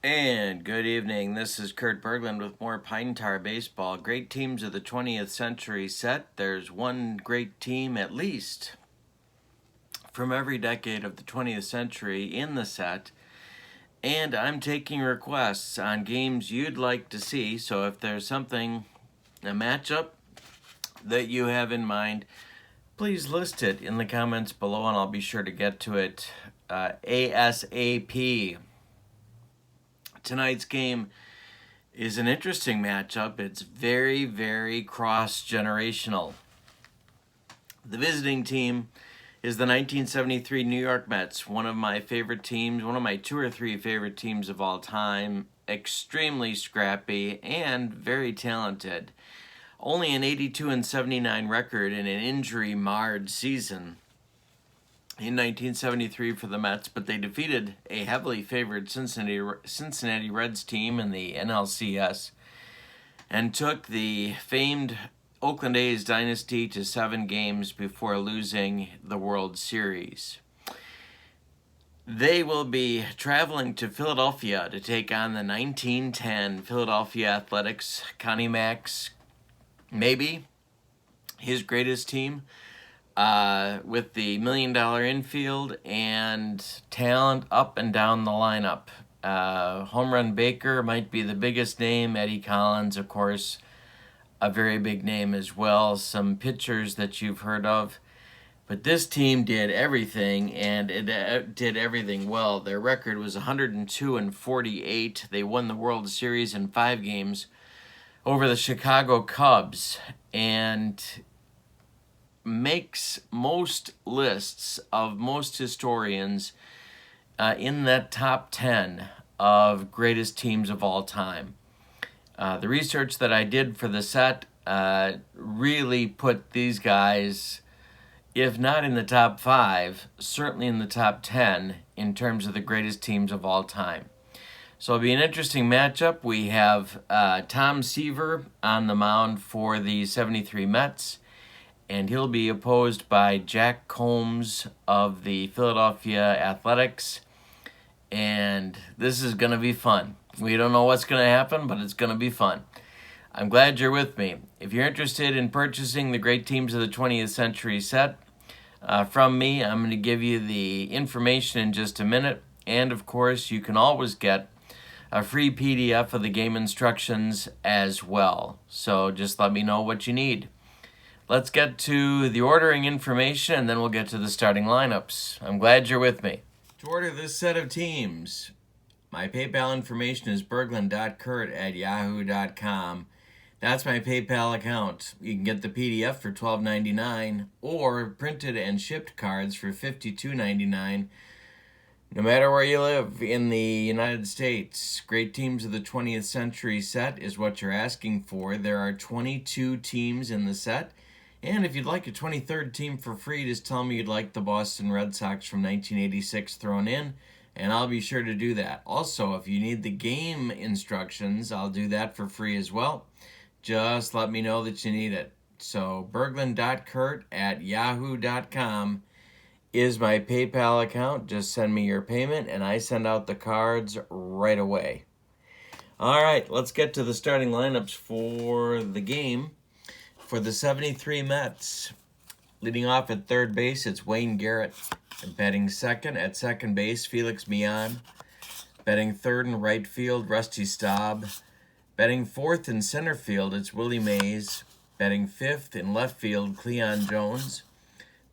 And good evening. This is Kurt Berglund with more Pine Tar Baseball. Great teams of the 20th century set. There's one great team at least from every decade of the 20th century in the set. And I'm taking requests on games you'd like to see. So if there's something, a matchup that you have in mind, please list it in the comments below and I'll be sure to get to it ASAP. Tonight's game is an interesting matchup. It's very, very cross-generational. The visiting team is the 1973 New York Mets, one of my favorite teams, one of my 2 or 3 favorite teams of all time. Extremely scrappy and very talented. Only an 82-79 record in an injury-marred season in 1973 for the Mets, but they defeated a heavily favored Cincinnati Reds team in the NLCS and took the famed Oakland A's dynasty to 7 games before losing the World Series. They will be traveling to Philadelphia to take on the 1910 Philadelphia Athletics. Connie Mack's, maybe his greatest team. With the $1 million infield and talent up and down the lineup. Home Run Baker might be the biggest name. Eddie Collins, of course, a very big name as well. Some pitchers that you've heard of. But this team did everything, and it did everything well. Their record was 102-48. They won the World Series in 5 games over the Chicago Cubs, and makes most lists of most historians in that top 10 of greatest teams of all time. The research that I did for the set really put these guys, if not in the top 5, certainly in the top 10 in terms of the greatest teams of all time. So it'll be an interesting matchup. We have Tom Seaver on the mound for the 73 Mets, and he'll be opposed by Jack Coombs of the Philadelphia Athletics. And this is going to be fun. We don't know what's going to happen, but it's going to be fun. I'm glad you're with me. If you're interested in purchasing the Great Teams of the 20th Century set from me, I'm going to give you the information in just a minute. And, of course, you can always get a free PDF of the game instructions as well. So just let me know what you need. Let's get to the ordering information, and then we'll get to the starting lineups. I'm glad you're with me. To order this set of teams, my PayPal information is berglund.kurt@yahoo.com. That's my PayPal account. You can get the PDF for $12.99 or printed and shipped cards for $52.99. No matter where you live in the United States, Great Teams of the 20th Century set is what you're asking for. There are 22 teams in the set. And if you'd like a 23rd team for free, just tell me you'd like the Boston Red Sox from 1986 thrown in, and I'll be sure to do that. Also, if you need the game instructions, I'll do that for free as well. Just let me know that you need it. So berglund.kurt@yahoo.com is my PayPal account. Just send me your payment, and I send out the cards right away. All right, let's get to the starting lineups for the game. For the 73 Mets, leading off at third base, it's Wayne Garrett. Batting second at second base, Felix Millan. Batting third in right field, Rusty Staub. Batting fourth in center field, it's Willie Mays. Batting fifth in left field, Cleon Jones.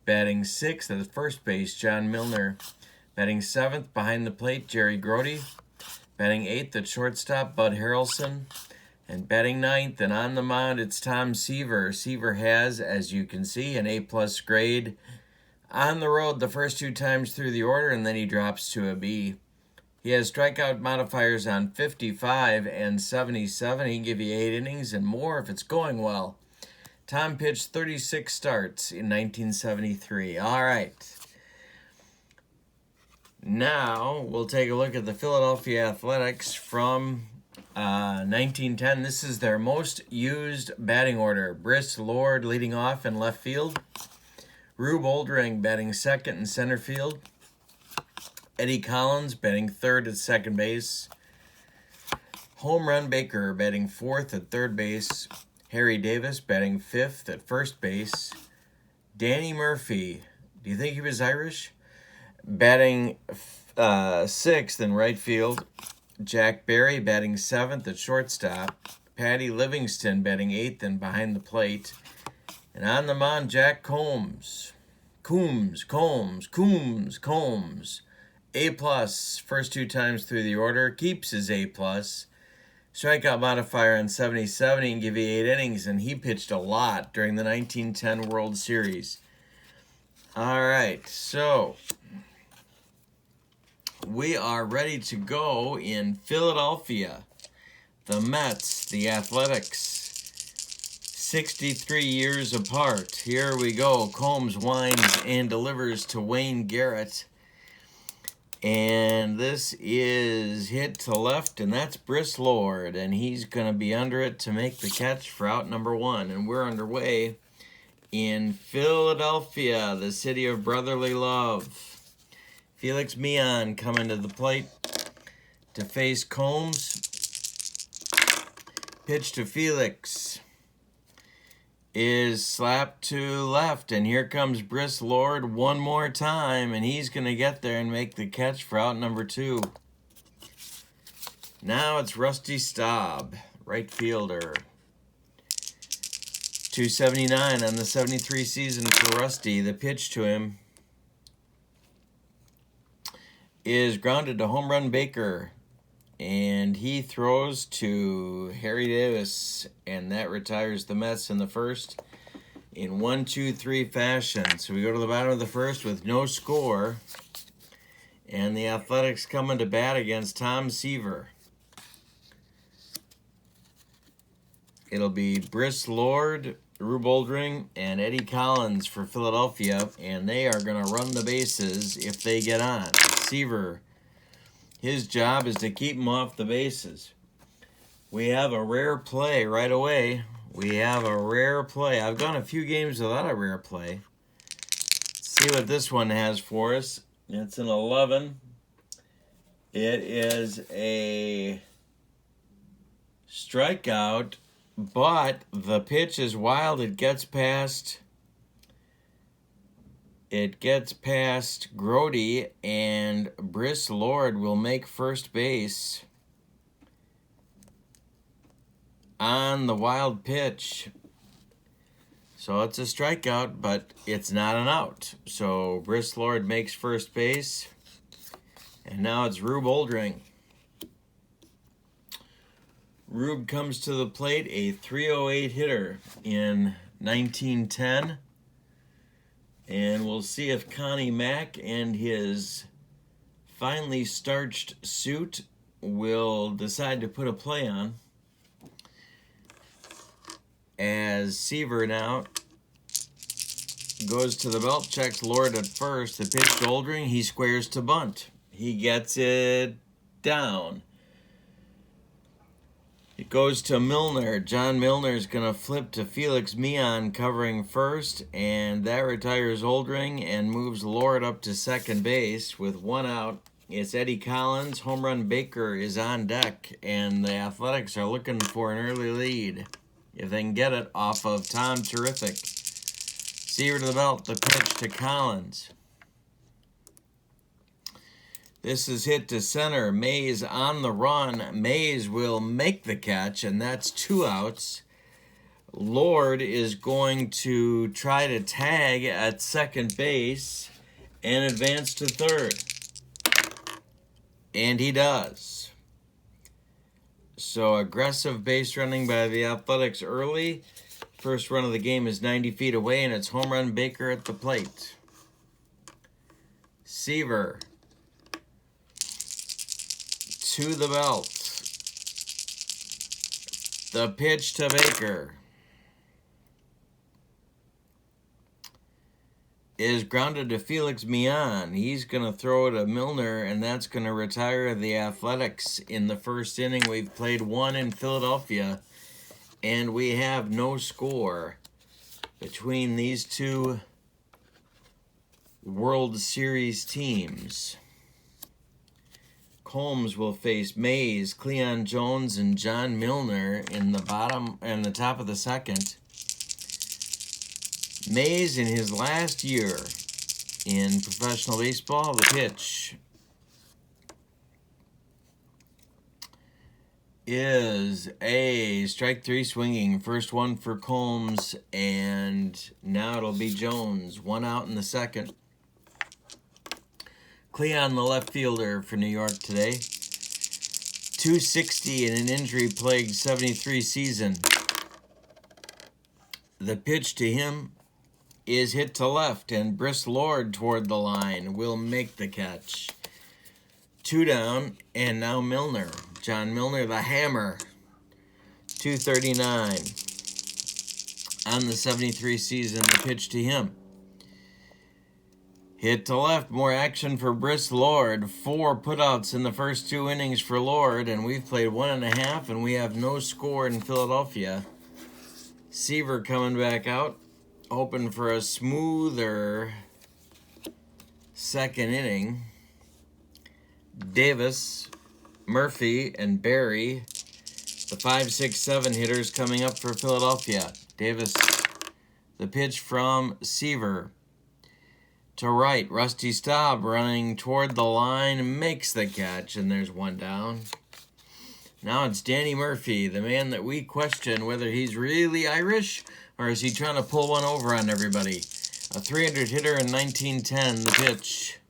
Batting sixth at first base, John Milner. Batting seventh behind the plate, Jerry Grody. Batting eighth at shortstop, Bud Harrelson. And batting ninth and on the mound, it's Tom Seaver. Seaver has, as you can see, an A+ grade on the road the first 2 times through the order, and then he drops to a B. He has strikeout modifiers on 55 and 77. He can give you 8 innings and more if it's going well. Tom pitched 36 starts in 1973. All right. Now we'll take a look at the Philadelphia Athletics from 1910. This is their most used batting order. Briss Lord leading off in left field. Rube Oldring batting second in center field. Eddie Collins batting third at second base. Home Run Baker batting 4th at third base. Harry Davis batting 5th at first base. Danny Murphy, do you think he was Irish? Batting 6th in right field. Jack Berry batting 7th at shortstop. Patty Livingston batting 8th and behind the plate. And on the mound, Jack Coombs. Coombs. A+, first 2 times through the order. Keeps his A+. Strikeout modifier on 77. He can give you 8 innings, and he pitched a lot during the 1910 World Series. All right, so we are ready to go in Philadelphia. The Mets, the Athletics, 63 years apart. Here we go. Coombs winds and delivers to Wayne Garrett. And this is hit to left, and that's Briss Lord. And he's going to be under it to make the catch for out number 1. And we're underway in Philadelphia, the city of brotherly love. Felix Meehan coming to the plate to face Coombs. Pitch to Felix is slapped to left, and here comes Briss Lord one more time, and he's going to get there and make the catch for out number 2. Now it's Rusty Staub, right fielder. 279 on the 73 season for Rusty. The pitch to him is grounded to Home Run Baker, and he throws to Harry Davis, and that retires the Mets in the first in 1-2-3 fashion. So we go to the bottom of the first with no score, and the Athletics coming to bat against Tom Seaver. It'll be Briss Lord, Rube Oldring, and Eddie Collins for Philadelphia, and they are going to run the bases if they get on. Seaver, his job is to keep him off the bases. We have a rare play right away. I've gone a few games without a rare play. Let's see what this one has for us. It's an 11. It is a strikeout, but the pitch is wild. It gets past Grody, and Briss Lord will make first base on the wild pitch. So it's a strikeout, but it's not an out. So Briss Lord makes first base, and now it's Rube Oldring. Rube comes to the plate, a .308 hitter in 1910. And we'll see if Connie Mack and his finely starched suit will decide to put a play on. As Seaver now goes to the belt, checks Lord at first. The pitch to Oldring, he squares to bunt. He gets it down. It goes to Milner. John Milner is going to flip to Felix Meehan covering first, and that retires Oldring and moves Lord up to second base with 1 out. It's Eddie Collins. Home Run Baker is on deck, and the Athletics are looking for an early lead if they can get it off of Tom Terrific. Seaver to the belt, the pitch to Collins. This is hit to center. Mays on the run. Mays will make the catch, and that's 2 outs. Lord is going to try to tag at second base and advance to third. And he does. So aggressive base running by the Athletics early. First run of the game is 90 feet away, and it's Home Run Baker at the plate. Seaver to the belt. The pitch to Baker is grounded to Felix Meehan. He's going to throw to Milner, and that's going to retire the Athletics in the first inning. We've played 1 in Philadelphia, and we have no score between these two World Series teams. Coombs will face Mays, Cleon Jones, and John Milner in the bottom and the top of the second. Mays, in his last year in professional baseball, the pitch is a strike three swinging. First one for Coombs, and now it'll be Jones. One out in the second. Cleon, the left fielder for New York today. 260 in an injury-plagued 73 season. The pitch to him is hit to left, and Briss Lord toward the line will make the catch. 2 down, and now Milner. John Milner, the hammer. 239 on the 73 season. The pitch to him. Hit to left, more action for Briss Lord. 4 putouts in the first 2 innings for Lord, and we've played 1.5, and we have no score in Philadelphia. Seaver coming back out, hoping for a smoother second inning. Davis, Murphy, and Barry, the 5, 6, 7 hitters coming up for Philadelphia. Davis, the pitch from Seaver. To right, Rusty Staub running toward the line, makes the catch, and there's 1 down. Now it's Danny Murphy, the man that we question whether he's really Irish or is he trying to pull one over on everybody. A 300 hitter in 1910, the pitch.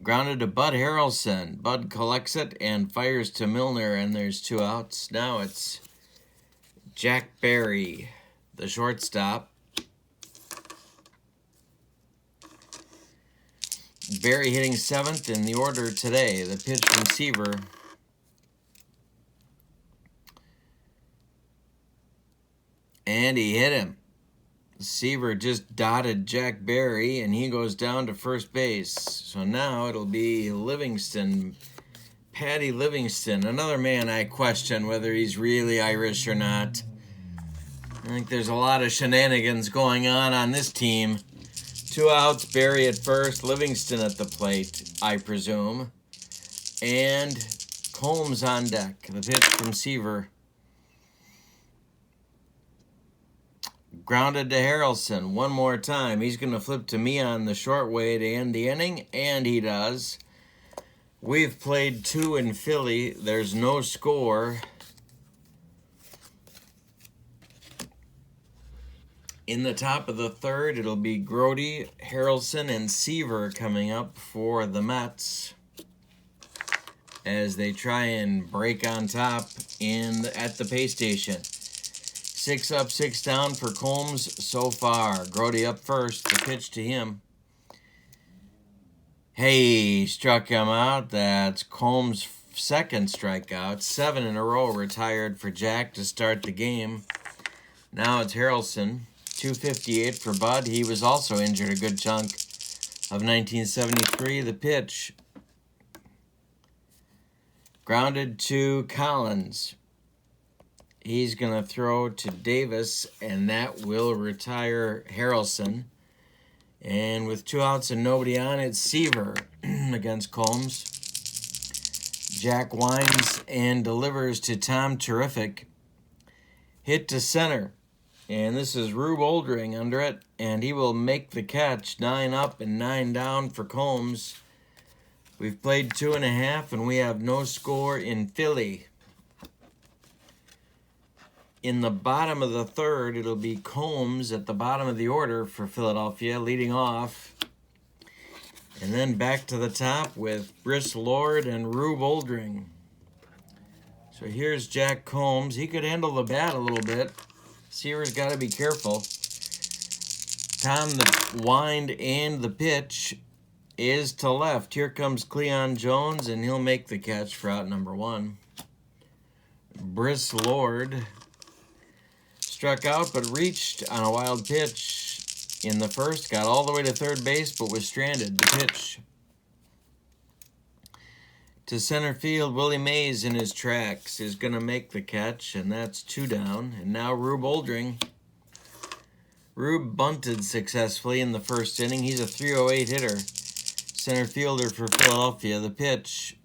Grounded to Bud Harrelson. Bud collects it and fires to Milner, and there's 2 outs. Now it's Jack Barry, the shortstop. Barry hitting 7th in the order today. The pitch from Seaver. And he hit him. Seaver just dotted Jack Barry, and he goes down to first base. So now it'll be Livingston, Patty Livingston, another man I question whether he's really Irish or not. I think there's a lot of shenanigans going on this team. 2 outs, Barry at first, Livingston at the plate, I presume. And Coombs on deck. The pitch from Seaver. Grounded to Harrelson. 1 more time. He's going to flip to me on the short way to end the inning, and he does. We've played 2 in Philly. There's no score. In the top of the third, it'll be Grody, Harrelson, and Seaver coming up for the Mets as they try and break on top at the pay station. 6 up, 6 down for Coombs so far. Grody up first. The pitch to him. Hey, struck him out. That's Coombs' second strikeout. 7 in a row retired for Jack to start the game. Now it's Harrelson. 258 for Bud. He was also injured a good chunk of 1973. The pitch. Grounded to Collins. He's going to throw to Davis, and that will retire Harrelson. And with 2 outs and nobody on, it's Seaver against Coombs. Jack winds and delivers to Tom Terrific. Hit to center. And this is Rube Oldring under it, and he will make the catch. 9 up and 9 down for Coombs. We've played 2.5, and we have no score in Philly. In the bottom of the third, it'll be Coombs at the bottom of the order for Philadelphia, leading off. And then back to the top with Briss Lord and Rube Oldring. So here's Jack Coombs. He could handle the bat a little bit. Seaver's got to be careful. Tom, the wind and the pitch is to left. Here comes Cleon Jones, and he'll make the catch for out number 1. Briss Lord struck out but reached on a wild pitch in the first. Got all the way to third base but was stranded. The pitch to center field. Willie Mays in his tracks is going to make the catch, and that's 2 down. And now Rube Oldring. Rube bunted successfully in the first inning. He's a 308 hitter. center fielder for Philadelphia. The pitch.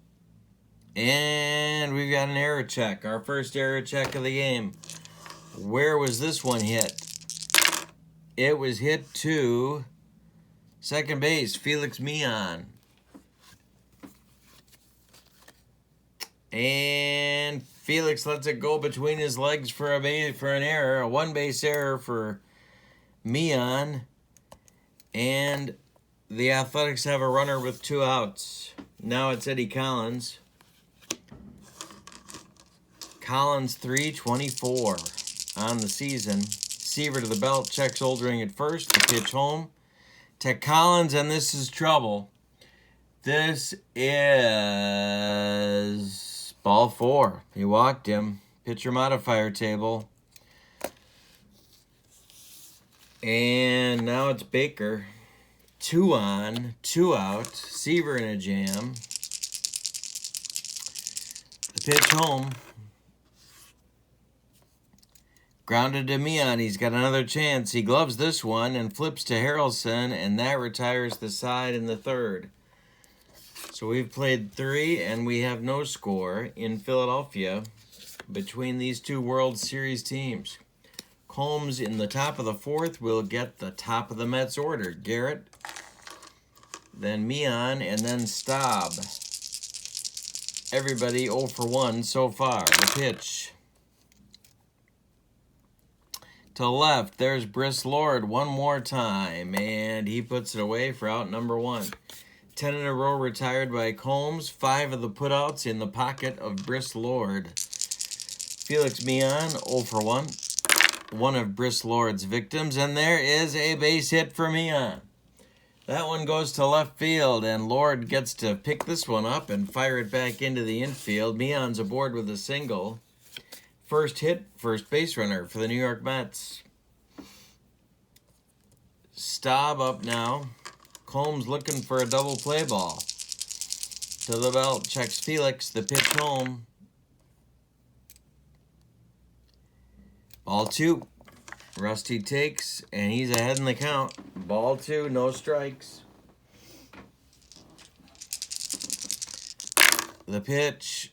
And we've got an error check. Our first error check of the game. Where was this one hit? It was hit to second base, Felix Meehan. And Felix lets it go between his legs for an error, a one-base error for Meehan. And the Athletics have a runner with 2 outs. Now it's Eddie Collins. Collins 324 on the season. Seaver to the belt, checks Oldring at first. The pitch home to Collins, and this is trouble. This is ball 4. He walked him. Pitcher modifier table. And now it's Baker. 2 on, 2 out. Seaver in a jam. The pitch home. Grounded to Meehan. He's got another chance. He gloves this one and flips to Harrelson, and that retires the side in the third. So we've played 3, and we have no score in Philadelphia between these 2 World Series teams. Coombs in the top of the 4th will get the top of the Mets order. Garrett, then Meehan, and then Staub. Everybody 0 for 1 so far. The pitch. To left, there's Briss Lord one more time, and he puts it away for out number 1. 10 in a row retired by Coombs. 5 of the putouts in the pocket of Briss Lord. Felix Meehan 0 for 1. One of Briss Lord's victims, and there is a base hit for Meehan. That one goes to left field, and Lord gets to pick this one up and fire it back into the infield. Meehan's aboard with a single. First hit, first base runner for the New York Mets. Staub up now. Coombs looking for a double play ball. To the belt, checks Felix, the pitch home. Ball 2. Rusty takes, and he's ahead in the count. Ball 2, no strikes. The pitch.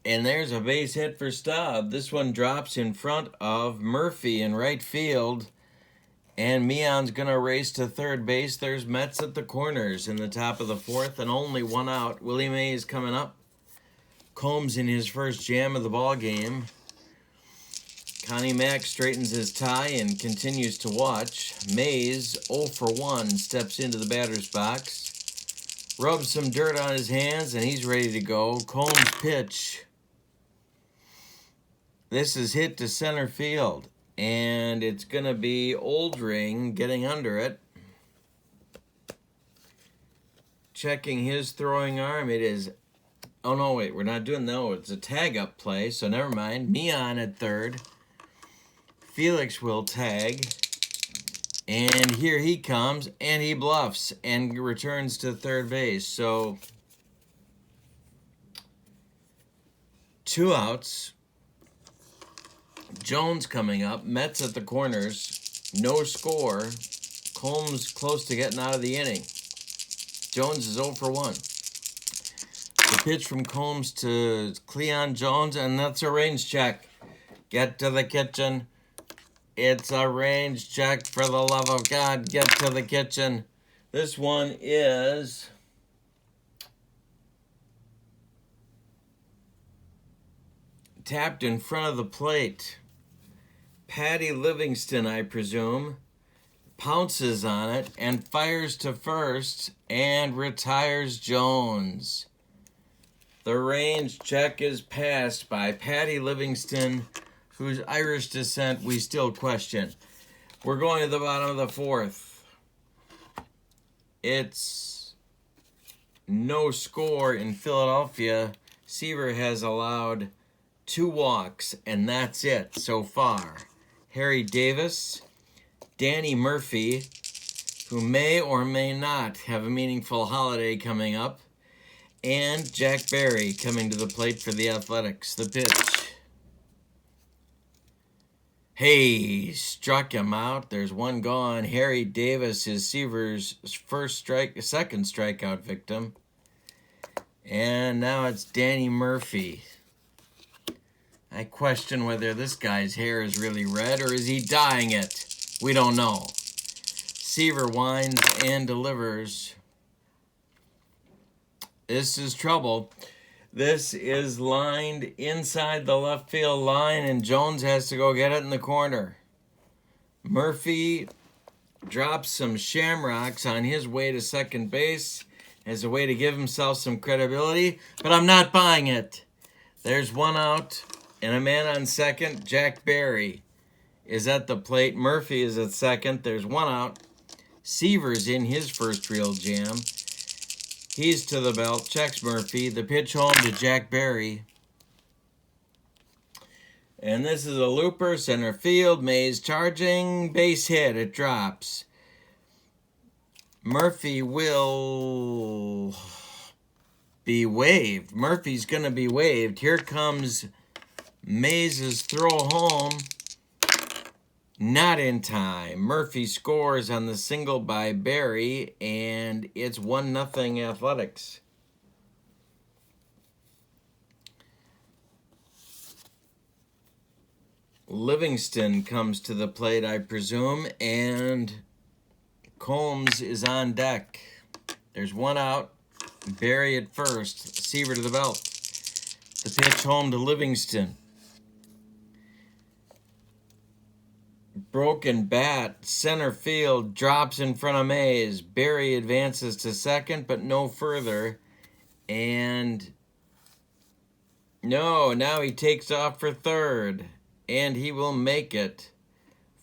And there's a base hit for Staub. This one drops in front of Murphy in right field. And Meehan's going to race to third base. There's Mets at the corners in the top of the 4th, and only 1 out. Willie Mays coming up. Coombs in his first jam of the ball game. Connie Mack straightens his tie and continues to watch. Mays, 0 for 1, steps into the batter's box. Rubs some dirt on his hands, and he's ready to go. Coombs' pitch. This is hit to center field, and it's going to be Oldring getting under it. Checking his throwing arm. It is, oh no, wait, we're not doing, no, it's a tag-up play, so never mind. Meehan at third. Felix will tag, and here he comes, and he bluffs and returns to third base. So 2 outs. Jones coming up. Mets at the corners. No score. Coombs close to getting out of the inning. Jones is 0 for 1. The pitch from Coombs to Cleon Jones, and that's a range check. Get to the kitchen. It's a range check, for the love of God. Get to the kitchen. This one is tapped in front of the plate. Patty Livingston, I presume, pounces on it and fires to first and retires Jones. The range check is passed by Patty Livingston, whose Irish descent we still question. We're going to the bottom of the 4th. It's no score in Philadelphia. Seaver has allowed 2 walks, and that's it so far. Harry Davis, Danny Murphy, who may or may not have a meaningful holiday coming up, and Jack Barry coming to the plate for the Athletics. The pitch. Hey, struck him out. There's one gone. Harry Davis is Seaver's second strikeout victim. And now it's Danny Murphy. I question whether this guy's hair is really red or is he dyeing it. We don't know. Seaver winds and delivers. This is trouble. This is lined inside the left field line, and Jones has to go get it in the corner. Murphy drops some shamrocks on his way to second base as a way to give himself some credibility, but I'm not buying it. There's one out and a man on second. Jack Barry is at the plate. Murphy is at second. There's one out. Seaver's in his first real jam. He's to the belt, checks Murphy. The pitch home to Jack Barry. And this is a looper, center field. Mays charging, base hit. It drops. Murphy will be waived. Murphy's going to be waived. Here comes Mays' throw home. Not in time. Murphy scores on the single by Barry, and it's 1-0 Athletics. Livingston comes to the plate, I presume, and Coombs is on deck. There's one out. Barry at first. Seaver to the belt. The pitch home to Livingston. Broken bat, center field, drops in front of Mays. Barry advances to second, but no further. And no, now he takes off for third. And he will make it.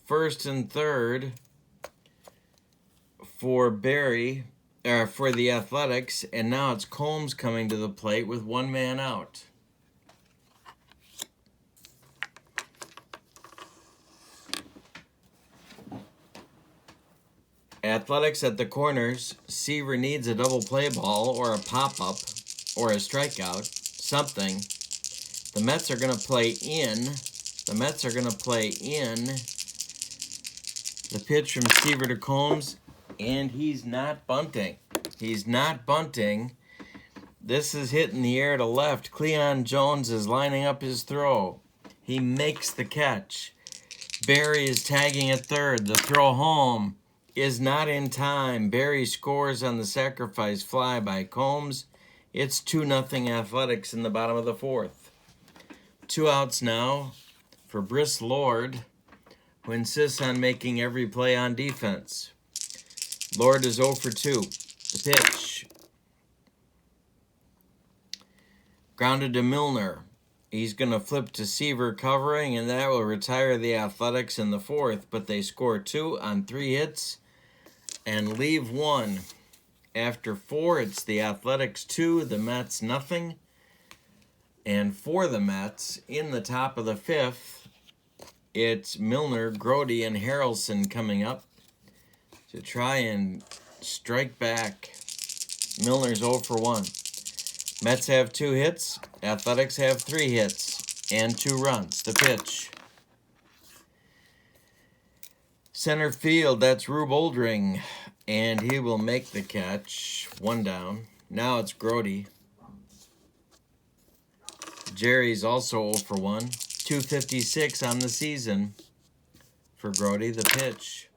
First and third for Barry, for the Athletics. And now it's Coombs coming to the plate with one man out. Athletics at the corners. Seaver needs a double play ball or a pop-up or a strikeout, something. The Mets are going to play in. The Mets are going to play in. The pitch from Seaver to Coombs, and he's not bunting. He's not bunting. This is hit in the air to left. Cleon Jones is lining up his throw. He makes the catch. Barry is tagging at third. The throw home is not in time. Barry scores on the sacrifice fly by Coombs. It's 2-0 Athletics in the bottom of the fourth. 2 outs now for Briss Lord, who insists on making every play on defense. Lord is 0 for 2. The pitch. Grounded to Milner. He's going to flip to Seaver covering, and that will retire the Athletics in the fourth, but they score 2 on 3 hits and leave 1. After 4, it's the Athletics 2, the Mets nothing. And for the Mets, in the top of the fifth, it's Milner, Grody, and Harrelson coming up to try and strike back. Milner's 0 for 1. Mets have 2 hits. Athletics have 3 hits and 2 runs. The pitch. Center field, that's Rube Oldring, and he will make the catch. 1 down. Now it's Grody. Jerry's also 0 for 1. 256 on the season for Grody. The pitch.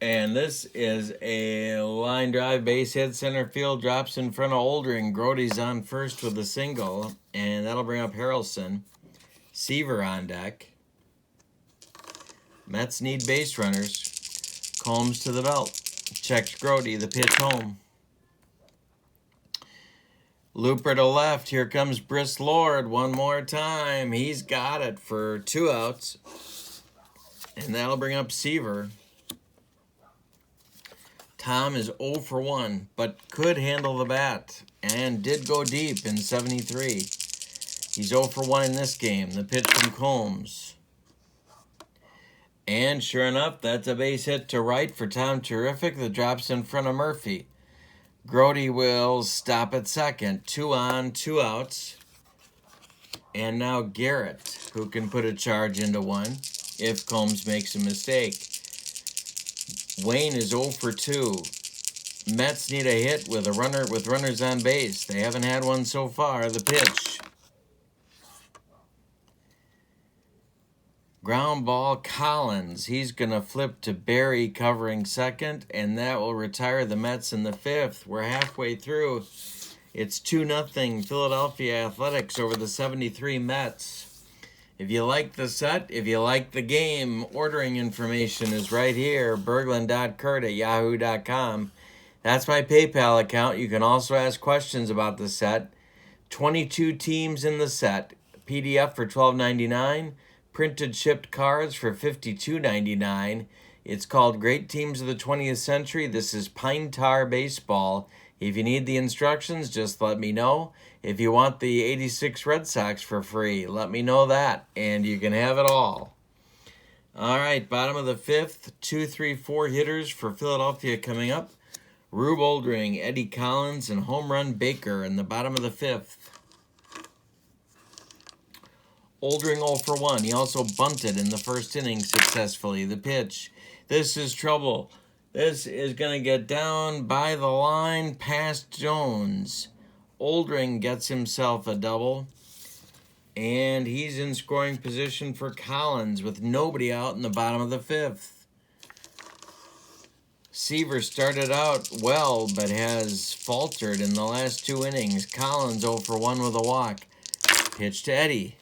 And this is a line drive, base hit, center field, drops in front of Oldring. Grody's on first with a single, and that'll bring up Harrelson. Seaver on deck. Mets need base runners. Coombs to the belt. Checks Grody. The pitch home. Looper to left. Here comes Briss Lord one more time. He's got it for 2 outs. And that'll bring up Seaver. Tom is 0 for 1, but could handle the bat and did go deep in 73. He's 0 for 1 in this game. The pitch from Coombs. And sure enough, that's a base hit to right for Tom Terrific that drops in front of Murphy. Grody will stop at second. 2 on, 2 outs. And now Garrett, who can put a charge into one if Coombs makes a mistake. Wayne is 0 for 2. Mets need a hit with runners on base. They haven't had one so far. The pitch. Ground ball, Collins. He's going to flip to Barry covering second, and that will retire the Mets in the 5th. We're halfway through. It's 2-0 Philadelphia Athletics over the 73 Mets. If you like the set, if you like the game, ordering information is right here, berglund.kurt@yahoo.com. That's my PayPal account. You can also ask questions about the set. 22 teams in the set. PDF for $12.99. Printed shipped cards for $52.99. It's called Great Teams of the 20th Century. This is Pine Tar Baseball. If you need the instructions, just let me know. If you want the 86 Red Sox for free, let me know that, and you can have it all. All right, bottom of the 5th, 2, 3, 4 hitters for Philadelphia coming up. Rube Oldring, Eddie Collins, and Home Run Baker in the bottom of the 5th. Oldring 0 for 1. He also bunted in the first inning successfully. The pitch. This is trouble. This is going to get down by the line past Jones. Oldring gets himself a double. And he's in scoring position for Collins with nobody out in the bottom of the 5th. Seaver started out well, but has faltered in the last 2 innings. Collins 0 for 1 with a walk. Pitch to Eddie.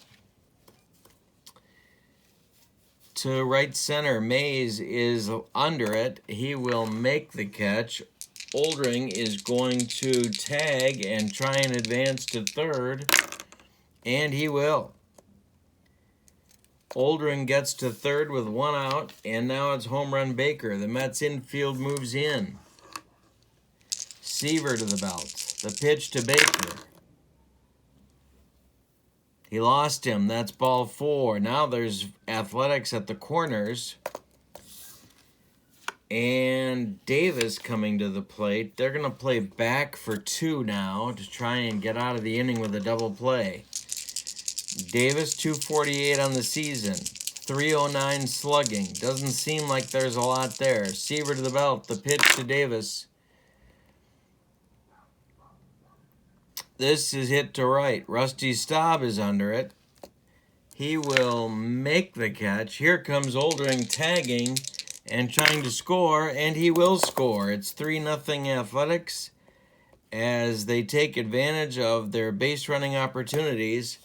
To right center, Mays is under it. He will make the catch. Oldring is going to tag and try and advance to third, and he will. Oldring gets to third with 1 out, and now it's Home Run Baker. The Mets infield moves in. Seaver to the belt. The pitch to Baker. He lost him. That's ball 4. Now there's Athletics at the corners. And Davis coming to the plate. They're going to play back for 2 now to try and get out of the inning with a double play. Davis, 248 on the season. 309 slugging. Doesn't seem like there's a lot there. Seaver to the belt. The pitch to Davis. This is hit to right. Rusty Staub is under it. He will make the catch. Here comes Oldring tagging and trying to score, and he will score. It's 3-0 Athletics as they take advantage of their base running opportunities.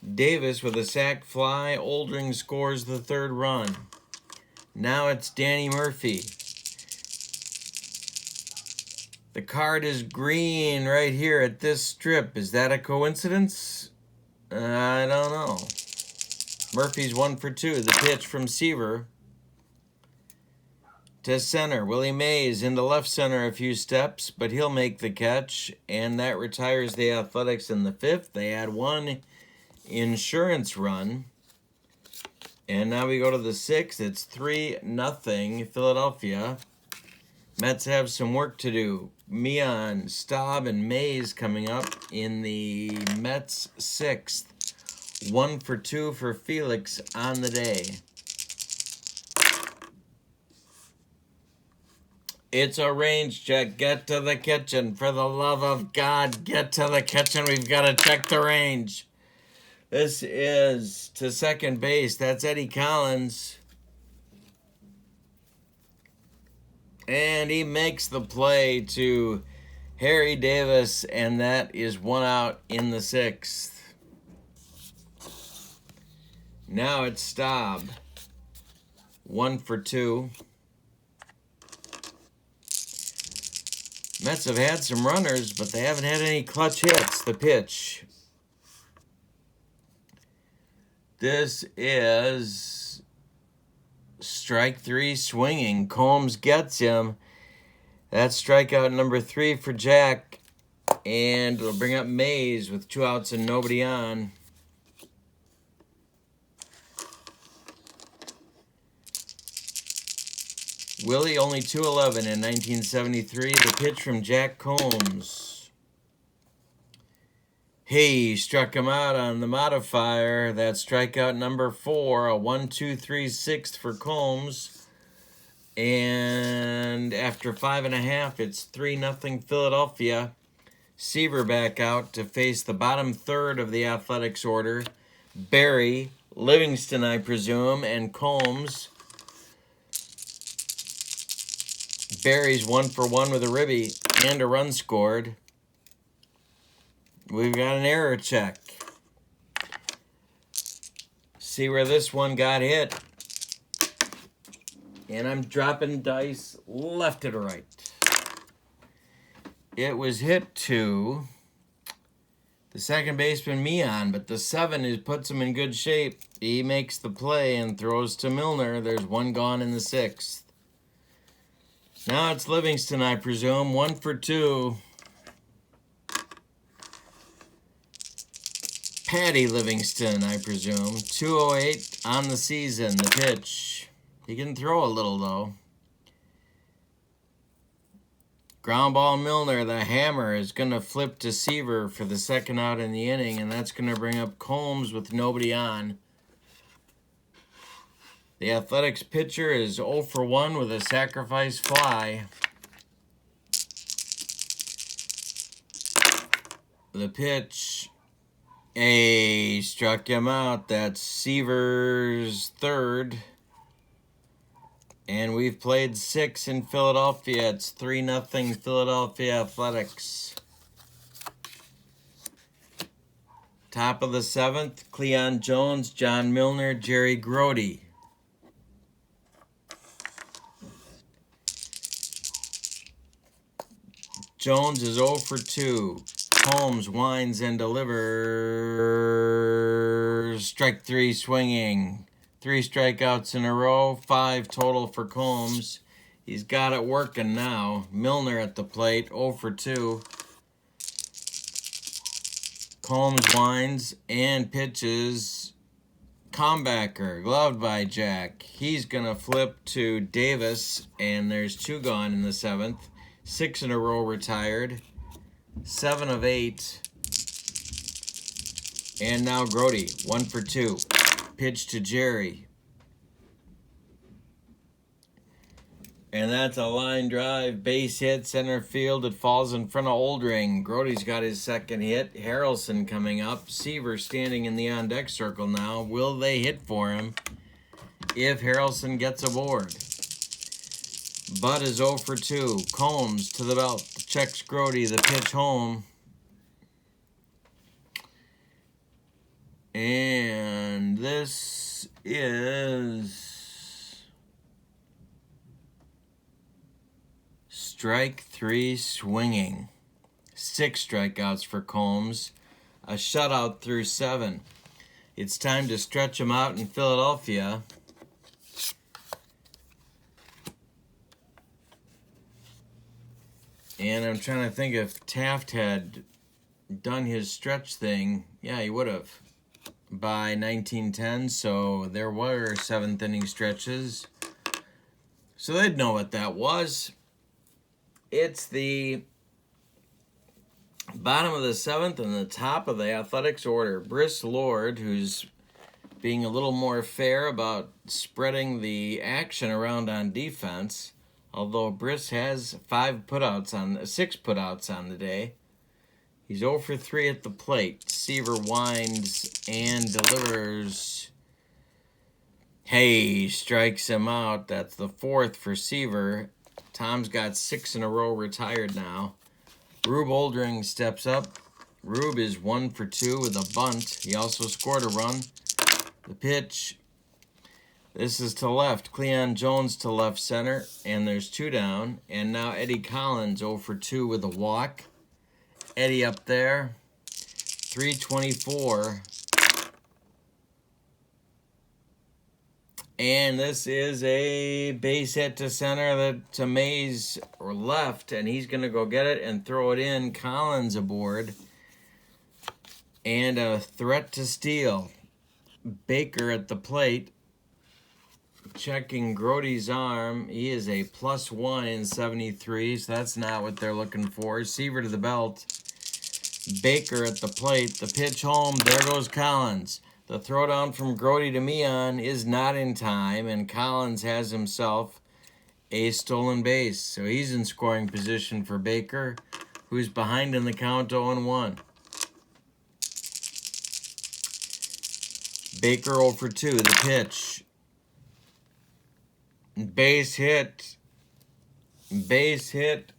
Davis with a sac fly. Oldring scores the 3rd run. Now it's Danny Murphy. The card is green right here at this strip. Is that a coincidence? I don't know. Murphy's 1 for 2. The pitch from Seaver to center. Willie Mays into left center a few steps, but he'll make the catch, and that retires the Athletics in the 5th. They add 1 insurance run, and now we go to the 6th. It's 3-0 Philadelphia. Mets have some work to do. Meehan, Staub, and Mays coming up in the Mets 6th. 1 for 2 for Felix on the day. It's a range check. Get to the kitchen. For the love of God, get to the kitchen. We've got to check the range. This is to second base. That's Eddie Collins. And he makes the play to Harry Davis, and that is 1 out in the 6th. Now it's Staub. 1 for 2. Mets have had some runners, but they haven't had any clutch hits. The pitch. This is strike 3 swinging. Coombs gets him. That's strikeout number 3 for Jack. And it'll bring up Mays with 2 outs and nobody on. Willie only 211 in 1973. The pitch from Jack Coombs. Hey, struck him out on the modifier. That's strikeout number 4, a 1-2-3 sixth for Coombs. And after 5.5, it's 3-0 Philadelphia. Seaver back out to face the bottom third of the Athletics order. Barry, Livingston, I presume, and Coombs. Barry's 1 for 1 with a ribby and a run scored. We've got an error check. See where this one got hit. And I'm dropping dice left to right. It was hit to the second baseman, Meehan, but the 7 puts him in good shape. He makes the play and throws to Milner. There's 1 gone in the 6th. Now it's Livingston, I presume. 1 for 2. Patty Livingston, I presume. 208 on the season, the pitch. He can throw a little, though. Ground ball Milner, the hammer, is going to flip to Seaver for the 2nd out in the inning, and that's going to bring up Coombs with nobody on. The Athletics pitcher is 0 for 1 with a sacrifice fly. The pitch, struck him out. That's Seaver's 3rd. And we've played 6 in Philadelphia. It's 3-0 Philadelphia Athletics. Top of the 7th, Cleon Jones, John Milner, Jerry Grody. Jones is 0 for 2. Coombs winds and delivers. Strike 3 swinging. 3 strikeouts in a row, 5 total for Coombs. He's got it working now. Milner at the plate, 0 for 2. Coombs winds and pitches. Comebacker, gloved by Jack. He's going to flip to Davis, and there's 2 gone in the 7th. 6 in a row retired. 7 of 8. And now Grody, 1 for 2. Pitch to Jerry. And that's a line drive, base hit, center field. It falls in front of Oldring. Grody's got his 2nd hit. Harrelson coming up. Seaver standing in the on-deck circle now. Will they hit for him if Harrelson gets aboard? Bud is 0 for 2. Coombs to the belt. Checks Grody. The pitch home. And this is strike 3 swinging. 6 strikeouts for Coombs. A shutout through 7. It's time to stretch him out in Philadelphia. And I'm trying to think if Taft had done his stretch thing. Yeah, he would have. By 1910, so there were 7th inning stretches. So they'd know what that was. It's the bottom of the 7th and the top of the Athletics order. Briss Lord, who's being a little more fair about spreading the action around on defense, although Briss has 6 putouts on the day. He's 0 for 3 at the plate. Seaver winds and delivers. Hey, strikes him out. That's the 4th for Seaver. Tom's got 6 in a row retired now. Rube Oldring steps up. Rube is 1 for 2 with a bunt. He also scored a run. The pitch. This is to left. Cleon Jones to left center. And there's 2 down. And now Eddie Collins 0 for 2 with a walk. Eddie up there, 324. And this is a base hit to center to Mays or left, and he's going to go get it and throw it in. Collins aboard. And a threat to steal. Baker at the plate. Checking Grody's arm. He is a +1 in 73, so that's not what they're looking for. Seaver to the belt. Baker at the plate. The pitch home. There goes Collins. The throwdown from Grody to Meehan is not in time, and Collins has himself a stolen base. So he's in scoring position for Baker, who's behind in the count 0-1. Baker 0 for 2. The pitch. Base hit. Base hit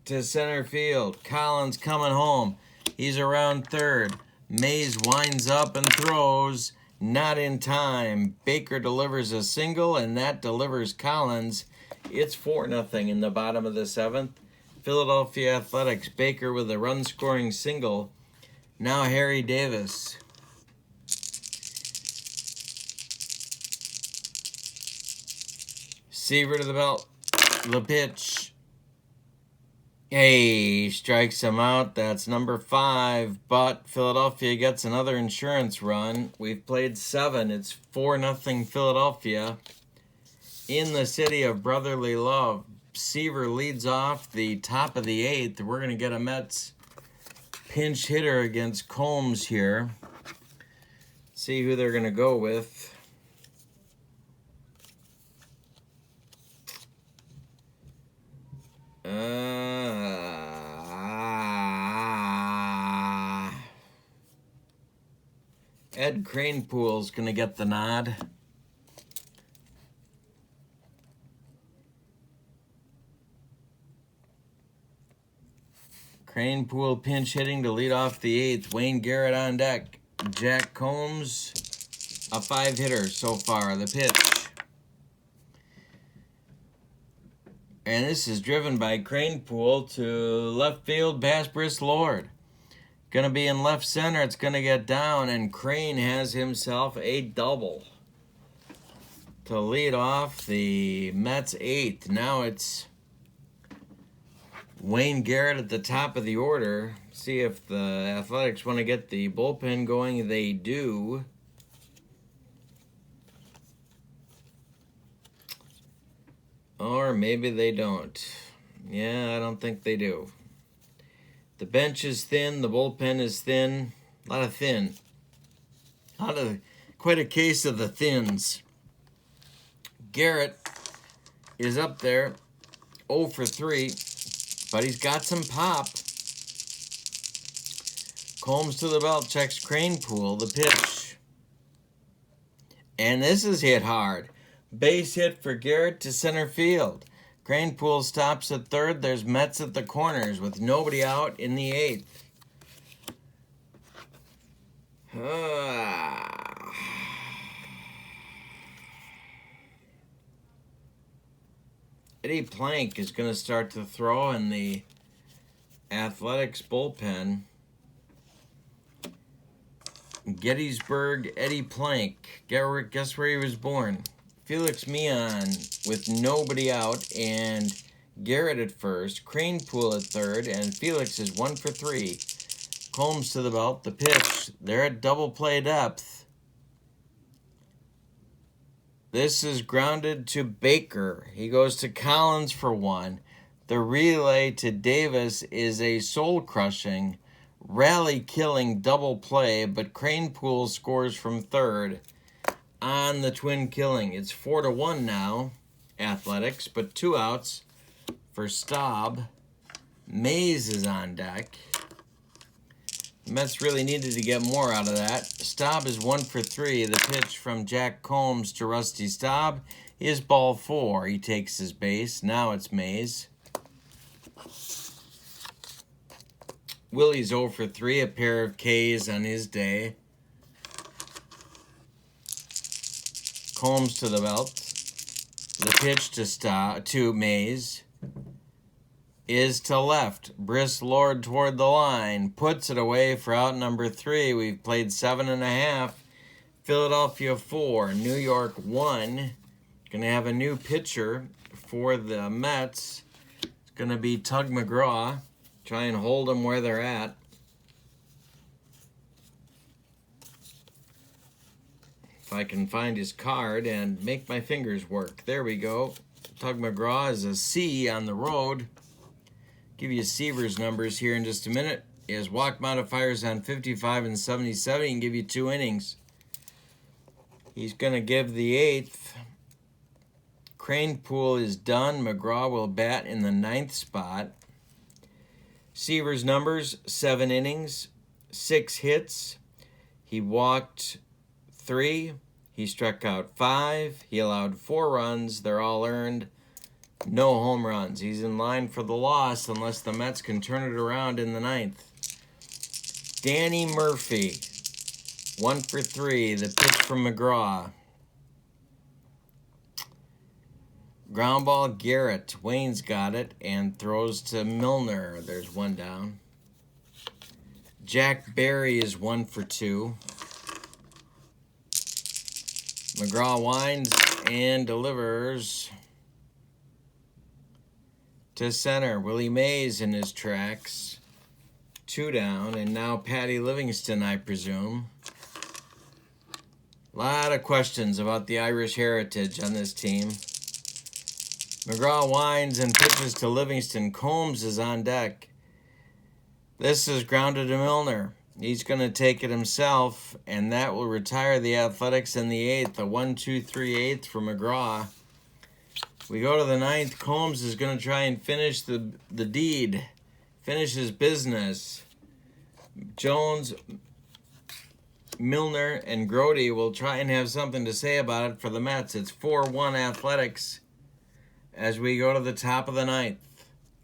to center field. Collins coming home. He's around third. Mays winds up and throws. Not in time. Baker delivers a single, and that delivers Collins. It's 4-0 in the bottom of the 7th. Philadelphia Athletics. Baker with a run-scoring single. Now Harry Davis. Seaver to the belt. The pitch. Hey, strikes him out. That's number 5. But Philadelphia gets another insurance run. We've played 7. It's 4-0 Philadelphia. In the city of brotherly love, Seaver leads off the top of the 8th. We're going to get a Mets pinch hitter against Coombs here. See who they're going to go with. Ed Kranepool's going to get the nod. Kranepool pinch hitting to lead off the 8th. Wayne Garrett on deck. Jack Coombs, a 5-hitter so far. The pitch. And this is driven by Kranepool to left field, Bass Briss Lord. Going to be in left center. It's going to get down, and Crane has himself a double to lead off the Mets 8th. Now it's Wayne Garrett at the top of the order. See if the Athletics want to get the bullpen going. They do. Or maybe they don't. Yeah, I don't think they do. The bench is thin. The bullpen is thin. A lot of thin. Quite a case of the thins. Garrett is up there. 0 for 3. But he's got some pop. Coombs to the belt. Checks Kranepool. The pitch. And this is hit hard. Base hit for Garrett to center field. Kranepool stops at third. There's Mets at the corners with nobody out in the 8th. Eddie Plank is going to start to throw in the Athletics bullpen. Gettysburg, Eddie Plank. Guess where he was born? Felix Meehan with nobody out, and Garrett at first, Kranepool at third, and Felix is 1 for 3. Coombs to the belt. The pitch. They're at double play depth. This is grounded to Baker. He goes to Collins for 1. The relay to Davis is a soul-crushing, rally-killing double play, but Kranepool scores from third on the twin killing. It's 4-1 now, Athletics, but 2 outs for Staub. Mays is on deck. The Mets really needed to get more out of that. Staub is 1 for 3. The pitch from Jack Coombs to Rusty Staub is ball 4. He takes his base. Now it's Mays. Willie's 0 for 3, a pair of Ks on his day. Coombs to the belt. The pitch to Mays is to left. Briss Lord toward the line. Puts it away for out number 3. We've played 7.5. Philadelphia 4. New York 1. Going to have a new pitcher for the Mets. It's going to be Tug Mcgraw. Try and hold them where they're at. If I can find his card and make my fingers work. There we go. Tug Mcgraw is a C on the road. Give you Seaver's numbers here in just a minute. His walk modifiers on 55 and 77. He can give you 2 innings. He's going to give the 8th. Crane Pool is done. McGraw will bat in the 9th spot. Seaver's numbers, 7 innings, 6 hits. He walked 3. He struck out 5. He allowed 4 runs. They're all earned. No home runs. He's in line for the loss unless the Mets can turn it around in the 9th. Danny Murphy, 1 for 3. The pitch from McGraw. Ground ball, Garrett. Wayne's got it and throws to Milner. There's 1 down. Jack Berry is 1 for 2. McGraw winds and delivers to center. Willie Mays in his tracks. 2 down, and now Patty Livingston, I presume. A lot of questions about the Irish heritage on this team. McGraw winds and pitches to Livingston. Coombs is on deck. This is grounded to Milner. He's going to take it himself, and that will retire the Athletics in the 8th. A 1-2-3 8th for McGraw. We go to the 9th. Coombs is going to try and finish the deed. Finish his business. Jones, Milner, and Grody will try and have something to say about it for the Mets. It's 4-1 Athletics as we go to the top of the 9th.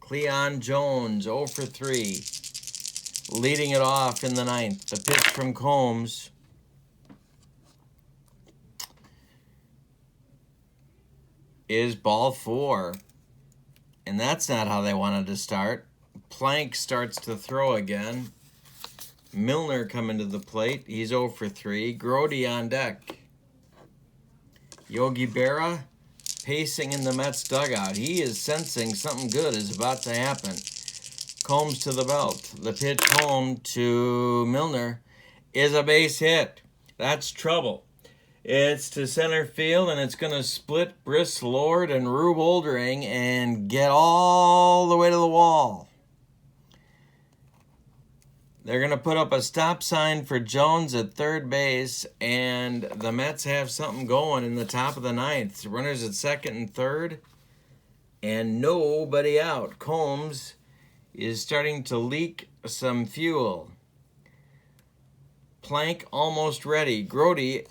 Cleon Jones, 0 for 3. Leading it off in the 9th. The pitch from Coombs. Is ball 4. And that's not how they wanted to start. Plank starts to throw again. Milner coming to the plate. He's 0 for 3. Grody on deck. Yogi Berra pacing in the Mets dugout. He is sensing something good is about to happen. Coombs to the belt. The pitch home to Milner is a base hit. That's trouble. It's to center field, and it's going to split Briss Lord and Rube Oldring and get all the way to the wall. They're going to put up a stop sign for Jones at third base, and the Mets have something going in the top of the 9th. Runners at second and third, and nobody out. Coombs is starting to leak some fuel. Plank almost ready. Grody,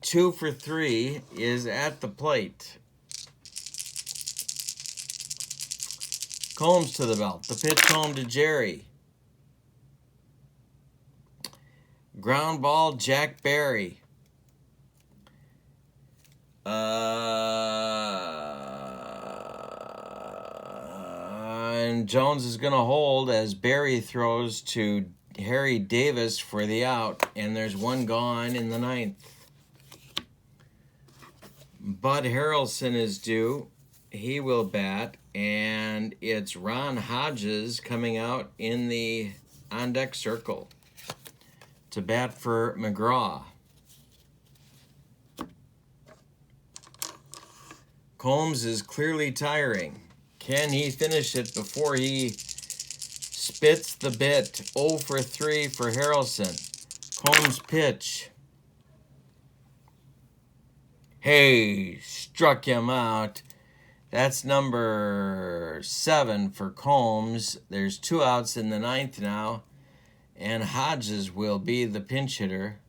2 for 3, is at the plate. Coombs to the belt. The pitch home to Jerry. Ground ball, Jack Berry. And Jones is going to hold as Berry throws to Harry Davis for the out, and there's 1 gone in the 9th. Bud Harrelson is due. He will bat, and it's Ron Hodges coming out in the on-deck circle to bat for McGraw. Coombs is clearly tiring. Can he finish it before he spits the bit? 0 for 3 for Harrelson. Coombs pitch. Hey, struck him out. That's number 7 for Coombs. There's 2 outs in the 9th now. And Hodges will be the pinch hitter.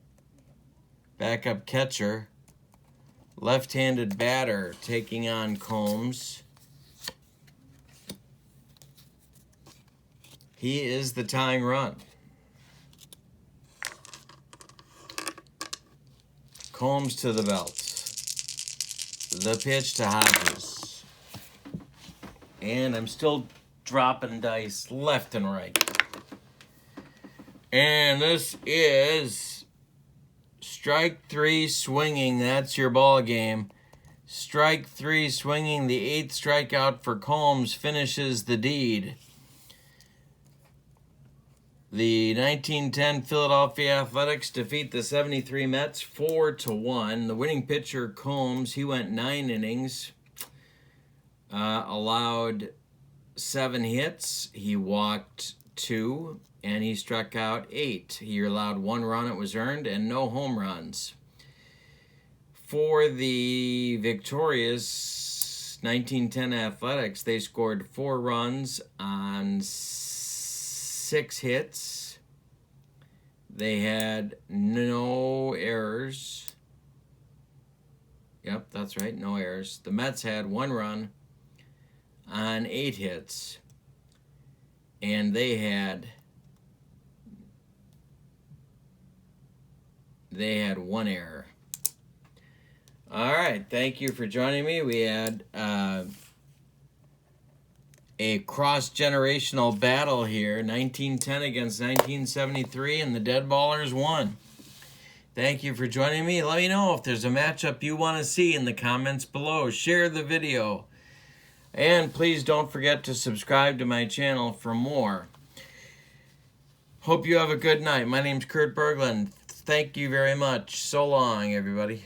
Backup catcher. Left-handed batter taking on Coombs. He is the tying run. Coombs to the belt. The pitch to Hodges. And I'm still dropping dice left and right. And this is strike 3 swinging. That's your ball game. Strike 3 swinging. The 8th strikeout for Coombs finishes the deed. The 1910 Philadelphia Athletics defeat the 73 Mets 4-1. The winning pitcher, Coombs, he went 9 innings, allowed 7 hits. He walked 2 and he struck out 8. He allowed 1 run, it was earned, and no home runs. For the victorious 1910 Athletics, they scored 4 runs on 6 hits. They had no errors. Yep, that's right, no errors. The Mets had 1 run on 8 hits. And they had 1 error. All right, thank you for joining me. We had a cross-generational battle here, 1910 against 1973, and the Dead Ballers won. Thank you for joining me. Let me know if there's a matchup you want to see in the comments below. Share the video. And please don't forget to subscribe to my channel for more. Hope you have a good night. My name's Kurt Berglund. Thank you very much. So long, everybody.